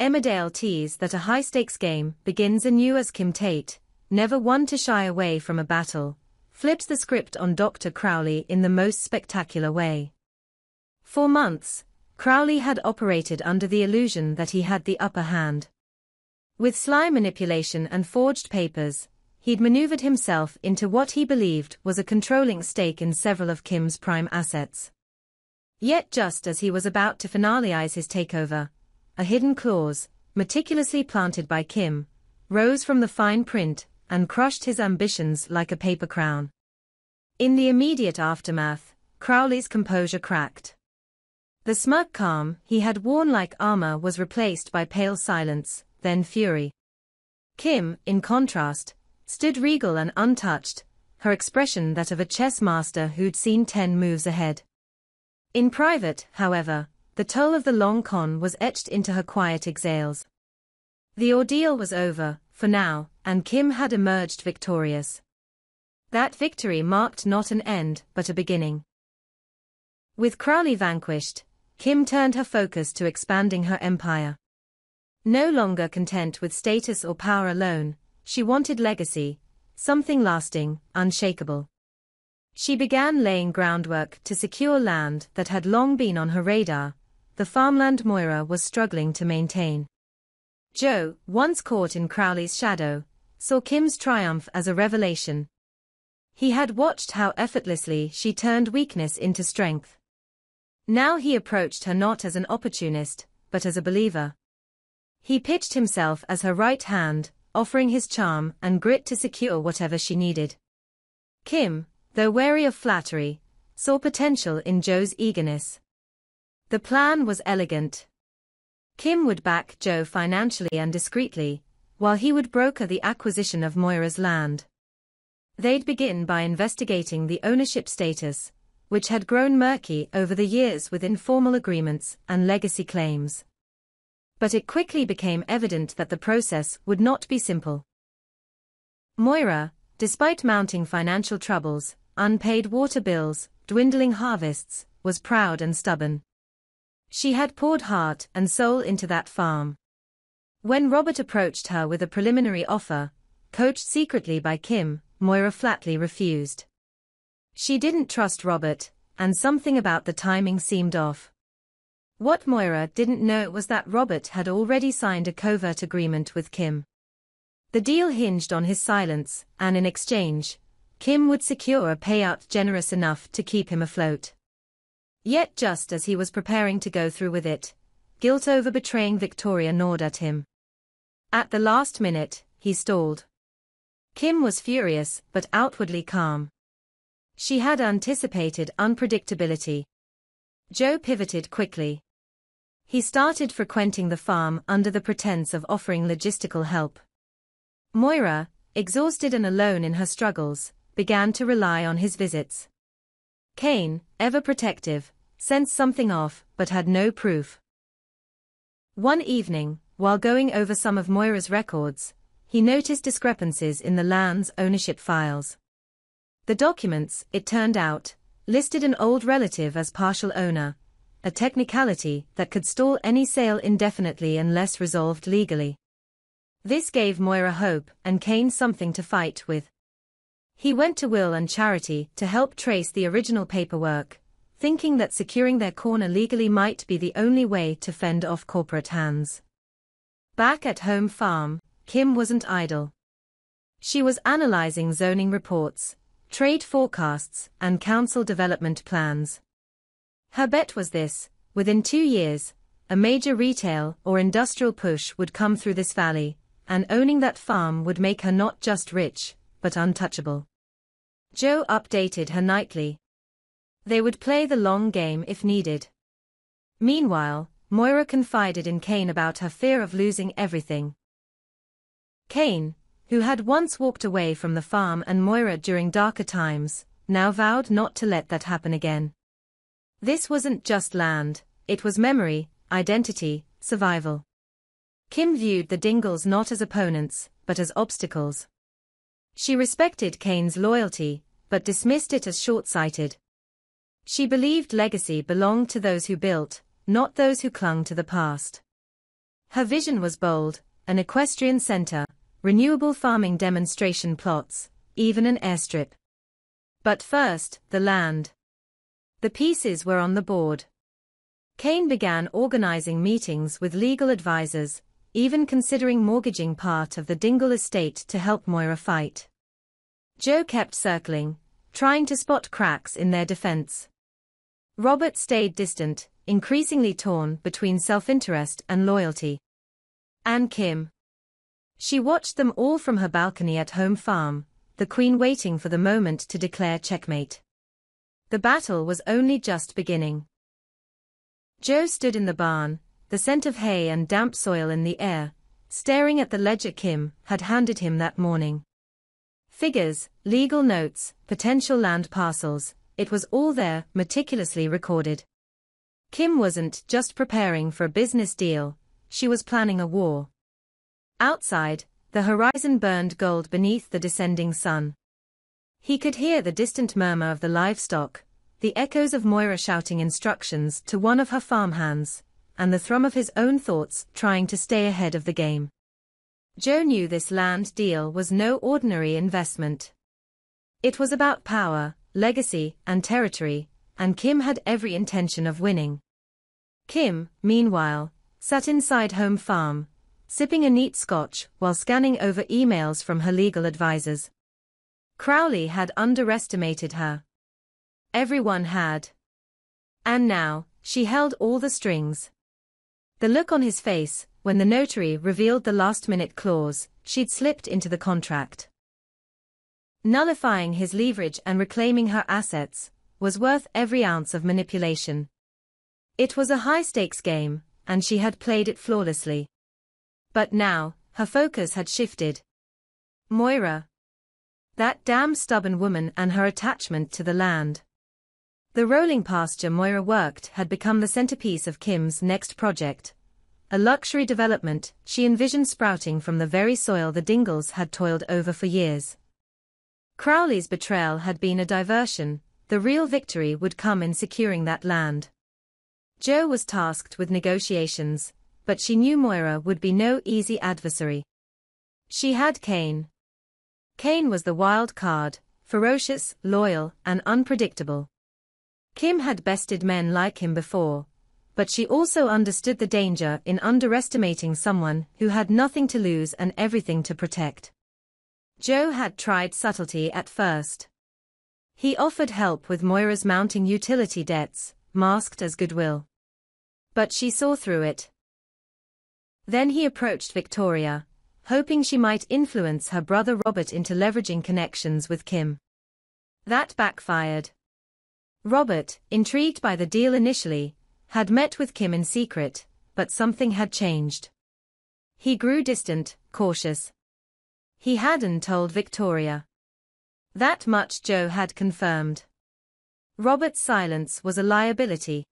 Emmerdale tease that a high-stakes game begins anew as Kim Tate, never one to shy away from a battle, flips the script on Dr. Crowley in the most spectacular way. For months, Crowley had operated under the illusion that he had the upper hand. With sly manipulation and forged papers, he'd maneuvered himself into what he believed was a controlling stake in several of Kim's prime assets. Yet just as he was about to finalize his takeover, a hidden clause, meticulously planted by Kim, rose from the fine print and crushed his ambitions like a paper crown. In the immediate aftermath, Crowley's composure cracked. The smug calm he had worn like armor was replaced by pale silence, then fury. Kim, in contrast, stood regal and untouched, her expression that of a chess master who'd seen 10 moves ahead. In private, however, the toll of the long con was etched into her quiet exhales. The ordeal was over, for now, and Kim had emerged victorious. That victory marked not an end, but a beginning. With Crowley vanquished, Kim turned her focus to expanding her empire. No longer content with status or power alone, she wanted legacy, something lasting, unshakable. She began laying groundwork to secure land that had long been on her radar, the farmland Moira was struggling to maintain. Joe, once caught in Crowley's shadow, saw Kim's triumph as a revelation. He had watched how effortlessly she turned weakness into strength. Now he approached her not as an opportunist, but as a believer. He pitched himself as her right hand, offering his charm and grit to secure whatever she needed. Kim, though wary of flattery, saw potential in Joe's eagerness. The plan was elegant. Kim would back Joe financially and discreetly, while he would broker the acquisition of Moira's land. They'd begin by investigating the ownership status, which had grown murky over the years with informal agreements and legacy claims. But it quickly became evident that the process would not be simple. Moira, despite mounting financial troubles, unpaid water bills, dwindling harvests, was proud and stubborn. She had poured heart and soul into that farm. When Robert approached her with a preliminary offer, coached secretly by Kim, Moira flatly refused. She didn't trust Robert, and something about the timing seemed off. What Moira didn't know was that Robert had already signed a covert agreement with Kim. The deal hinged on his silence, and in exchange, Kim would secure a payout generous enough to keep him afloat. Yet just as he was preparing to go through with it, guilt over betraying Victoria gnawed at him. At the last minute, he stalled. Kim was furious but outwardly calm. She had anticipated unpredictability. Joe pivoted quickly. He started frequenting the farm under the pretense of offering logistical help. Moira, exhausted and alone in her struggles, began to rely on his visits. Kane, ever protective, sensed something off but had no proof. One evening, while going over some of Moira's records, he noticed discrepancies in the land's ownership files. The documents, it turned out, listed an old relative as partial owner, a technicality that could stall any sale indefinitely unless resolved legally. This gave Moira hope and Kane something to fight with. He went to Will and Charity to help trace the original paperwork, thinking that securing their corner legally might be the only way to fend off corporate hands. Back at home farm, Kim wasn't idle. She was analyzing zoning reports, trade forecasts, and council development plans. Her bet was this: within 2 years, a major retail or industrial push would come through this valley, and owning that farm would make her not just rich, but untouchable. Joe updated her nightly. They would play the long game if needed. Meanwhile, Moira confided in Kane about her fear of losing everything. Kane, who had once walked away from the farm and Moira during darker times, now vowed not to let that happen again. This wasn't just land, it was memory, identity, survival. Kim viewed the Dingles not as opponents, but as obstacles. She respected Kane's loyalty, but dismissed it as short-sighted. She believed legacy belonged to those who built, not those who clung to the past. Her vision was bold: an equestrian center, renewable farming demonstration plots, even an airstrip. But first, the land. The pieces were on the board. Kane began organizing meetings with legal advisors, even considering mortgaging part of the Dingle estate to help Moira fight. Joe kept circling, trying to spot cracks in their defense. Robert stayed distant, increasingly torn between self-interest and loyalty. And Kim. She watched them all from her balcony at home farm, the Queen waiting for the moment to declare checkmate. The battle was only just beginning. Joe stood in the barn, the scent of hay and damp soil in the air, staring at the ledger Kim had handed him that morning. Figures, legal notes, potential land parcels, it was all there, meticulously recorded. Kim wasn't just preparing for a business deal, she was planning a war. Outside, the horizon burned gold beneath the descending sun. He could hear the distant murmur of the livestock, the echoes of Moira shouting instructions to one of her farmhands, and the thrum of his own thoughts trying to stay ahead of the game. Joe knew this land deal was no ordinary investment. It was about power, legacy, and territory, and Kim had every intention of winning. Kim, meanwhile, sat inside home farm, sipping a neat scotch while scanning over emails from her legal advisors. Crowley had underestimated her. Everyone had. And now, she held all the strings. The look on his face, when the notary revealed the last-minute clause she'd slipped into the contract, nullifying his leverage and reclaiming her assets, was worth every ounce of manipulation. It was a high-stakes game, and she had played it flawlessly. But now, her focus had shifted. Moira. That damn stubborn woman and her attachment to the land. The rolling pasture Moira worked had become the centerpiece of Kim's next project, a luxury development she envisioned sprouting from the very soil the Dingles had toiled over for years. Crowley's betrayal had been a diversion, the real victory would come in securing that land. Joe was tasked with negotiations, but she knew Moira would be no easy adversary. She had Kane. Kane was the wild card, ferocious, loyal, and unpredictable. Kim had bested men like him before, but she also understood the danger in underestimating someone who had nothing to lose and everything to protect. Joe had tried subtlety at first. He offered help with Moira's mounting utility debts, masked as goodwill. But she saw through it. Then he approached Victoria, hoping she might influence her brother Robert into leveraging connections with Kim. That backfired. Robert, intrigued by the deal initially, had met with Kim in secret, but something had changed. He grew distant, cautious. He hadn't told Victoria. That much Joe had confirmed. Robert's silence was a liability.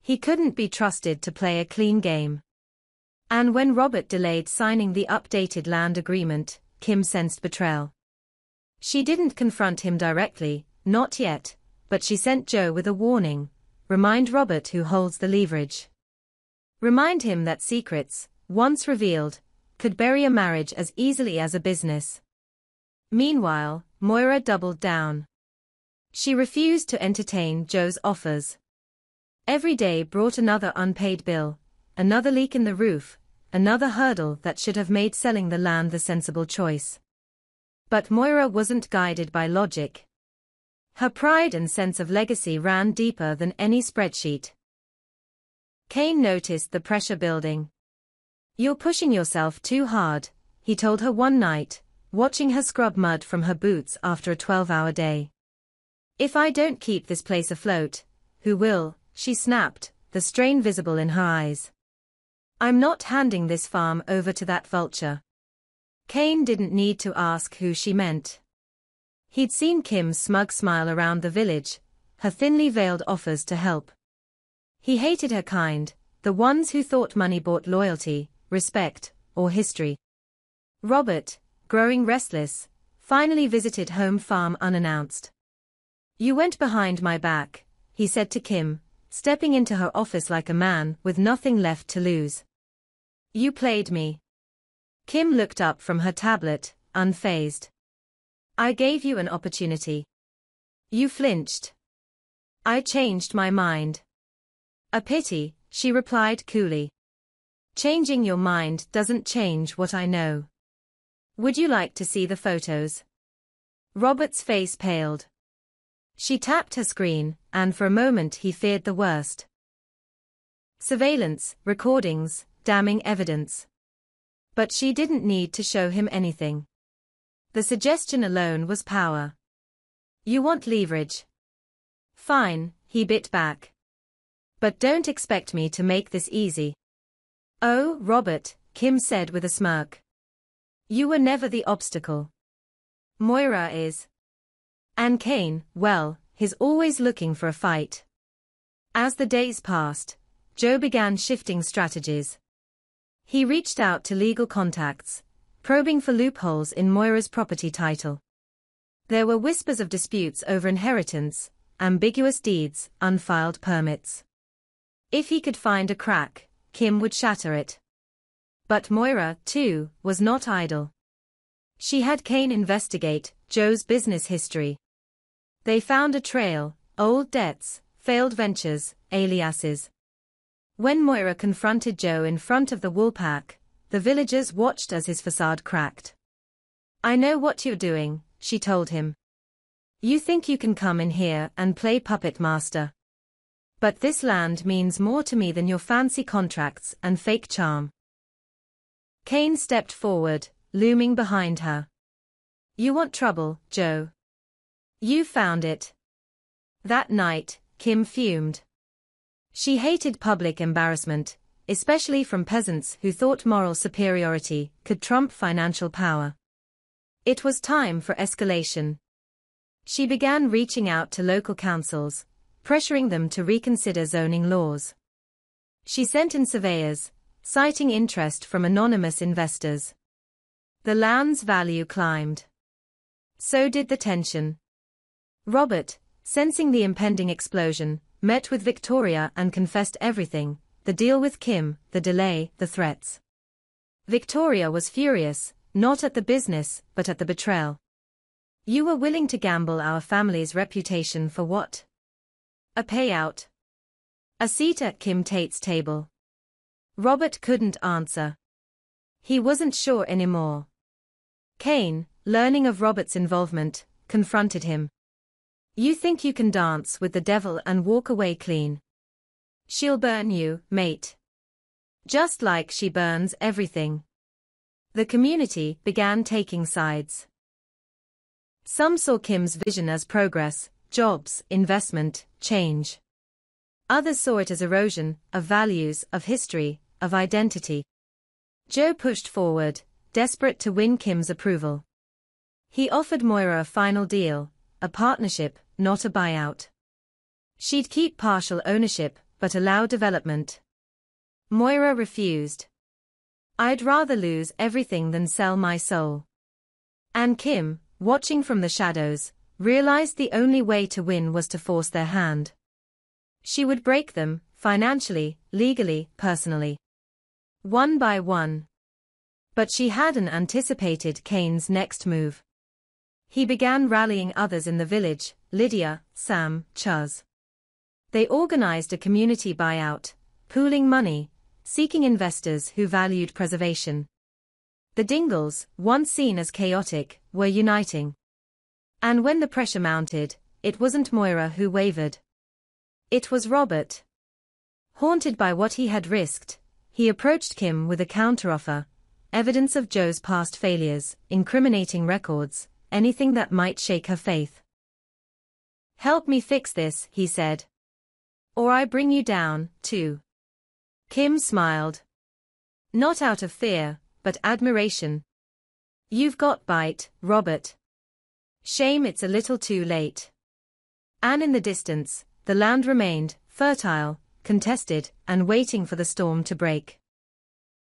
He couldn't be trusted to play a clean game. And when Robert delayed signing the updated land agreement, Kim sensed betrayal. She didn't confront him directly, not yet, but she sent Joe with a warning: remind Robert who holds the leverage. Remind him that secrets, once revealed, could bury a marriage as easily as a business. Meanwhile, Moira doubled down. She refused to entertain Joe's offers. Every day brought another unpaid bill, another leak in the roof, another hurdle that should have made selling the land the sensible choice. But Moira wasn't guided by logic. Her pride and sense of legacy ran deeper than any spreadsheet. Kane noticed the pressure building. "You're pushing yourself too hard," he told her one night, watching her scrub mud from her boots after a 12-hour day. "If I don't keep this place afloat, who will?" she snapped, the strain visible in her eyes. "I'm not handing this farm over to that vulture." Kane didn't need to ask who she meant. He'd seen Kim's smug smile around the village, her thinly veiled offers to help. He hated her kind, the ones who thought money bought loyalty, respect, or history. Robert, growing restless, finally visited home farm unannounced. "You went behind my back," he said to Kim, stepping into her office like a man with nothing left to lose. You played me. Kim looked up from her tablet, unfazed. I gave you an opportunity. You flinched. I changed my mind. A pity, she replied coolly. Changing your mind doesn't change what I know. Would you like to see the photos? Robert's face paled. She tapped her screen, and for a moment he feared the worst. Surveillance, recordings, damning evidence. But she didn't need to show him anything. The suggestion alone was power. You want leverage? Fine, he bit back. But don't expect me to make this easy. Oh, Robert, Kim said with a smirk. You were never the obstacle. Moira is. And Kane, well, he's always looking for a fight. As the days passed, Joe began shifting strategies. He reached out to legal contacts, probing for loopholes in Moira's property title. There were whispers of disputes over inheritance, ambiguous deeds, unfiled permits. If he could find a crack, Kim would shatter it. But Moira, too, was not idle. She had Kane investigate Joe's business history. They found a trail, old debts, failed ventures, aliases. When Moira confronted Joe in front of the woolpack, the villagers watched as his facade cracked. I know what you're doing, she told him. You think you can come in here and play puppet master. But this land means more to me than your fancy contracts and fake charm. Kane stepped forward, looming behind her. You want trouble, Joe? You found it. That night, Kim fumed. She hated public embarrassment, especially from peasants who thought moral superiority could trump financial power. It was time for escalation. She began reaching out to local councils, pressuring them to reconsider zoning laws. She sent in surveyors, citing interest from anonymous investors. The land's value climbed. So did the tension. Robert, sensing the impending explosion, met with Victoria and confessed everything, the deal with Kim, the delay, the threats. Victoria was furious, not at the business, but at the betrayal. You were willing to gamble our family's reputation for what? A payout. A seat at Kim Tate's table. Robert couldn't answer. He wasn't sure anymore. Kane, learning of Robert's involvement, confronted him. You think you can dance with the devil and walk away clean? She'll burn you, mate. Just like she burns everything. The community began taking sides. Some saw Kim's vision as progress, jobs, investment, change. Others saw it as erosion of values, of history, of identity. Joe pushed forward, desperate to win Kim's approval. He offered Moira a final deal, a partnership, not a buyout. She'd keep partial ownership, but allow development. Moira refused. I'd rather lose everything than sell my soul. And Kim, watching from the shadows, realized the only way to win was to force their hand. She would break them, financially, legally, personally. One by one. But she hadn't anticipated Kane's next move. He began rallying others in the village, Lydia, Sam, Chuz. They organized a community buyout, pooling money, seeking investors who valued preservation. The Dingles, once seen as chaotic, were uniting. And when the pressure mounted, it wasn't Moira who wavered. It was Robert. Haunted by what he had risked, he approached Kim with a counteroffer, evidence of Joe's past failures, incriminating records, anything that might shake her faith. Help me fix this, he said. Or I bring you down, too. Kim smiled. Not out of fear, but admiration. You've got bite, Robert. Shame it's a little too late. And in the distance, the land remained, fertile, contested, and waiting for the storm to break.